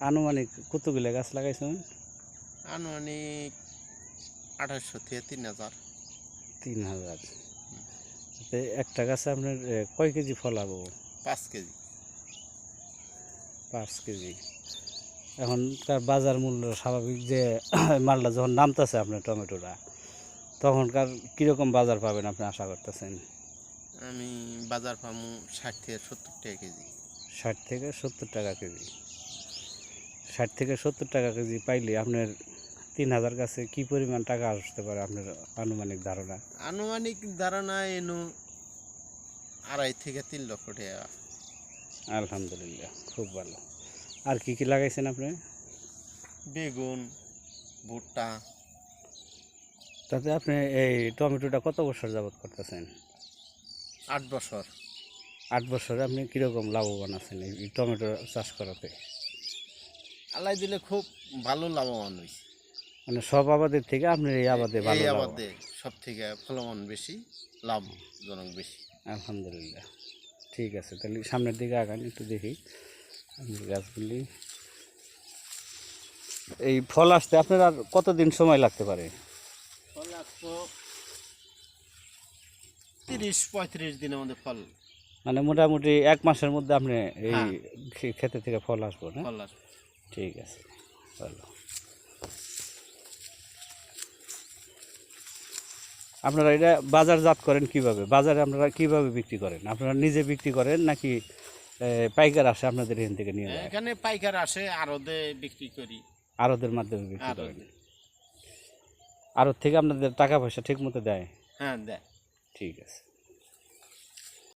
আনুমানিক কতগুলো গাছ লাগাইছেন? আনুমানিক 2800 থেকে 3000। 3000। একটা গাছে আপনার কয় কেজি ফল হবো? 5 কেজি। 5 কেজি। এখনকার বাজার মূল্য স্বাভাবিক যে মালটা যখন নামতেছে আপনার টমেটোটা, তখনকার কীরকম বাজার পাবেন আপনি আশা করতেছেন? আমি বাজার পামু 60 থেকে 70 টাকা কেজি। 60 থেকে 70 টাকা কেজি। 60 থেকে 70 টাকা কেজি পাইলে আপনার 3000 গাছে কি পরিমাণ টাকা আসতে পারে আপনার আনুমানিক ধারণা? আনুমানিক ধারণা এনু 2.5 থেকে 3 লক্ষ টাকা। আলহামদুলিল্লাহ, খুব ভালো। আর কি কি লাগাইছেন আপনি? বেগুন, ভুট্টা। তাতে আপনি এই টমেটোটা কত বছর যাবত করতেছেন? 8 বছর। 8 বছরে আপনি কীরকম লাভবান আছেন এই টমেটো চাষ করাতে? আল্লাহ দিলে খুব ভালো লাভবান হয়েছে। মানে সব আবাদের থেকে আপনার এই আবাদে এই ভালো লাভ? আবাদে সব থেকে ফলন বেশি, লাভজনক বেশি। আলহামদুলিল্লাহ, ঠিক আছে। তাহলে সামনের দিকে আগান, একটু দেখি গাছগুলি। এই ফল আসতে আপনার আর কতদিন সময় লাগতে পারে? ফল আসতো 30-35 দিনের মধ্যে ফল। মানে মোটামুটি 1 মাসের মধ্যে আপনি এই হ্যাঁ, ক্ষেতে থেকে ফল আসবো না? ফল আসবে। ঠিক আছে, ভালো। আপনারা এটা বাজারজাত করেন কিভাবে? বাজারে আপনারা কিভাবে বিক্রি করেন? আপনারা নিজে বিক্রি করেন নাকি পাইকার আসে আপনাদের এখান থেকে নিয়ে যায়? এখানে পাইকার আসে, আড়তে বিক্রি করি। আড়তের মাধ্যমে বিক্রি করেন? আড়তে। আড়ত থেকে আপনাদের টাকা পয়সা ঠিক মতো দেয়? হ্যাঁ, দেয়। ঠিক আছে।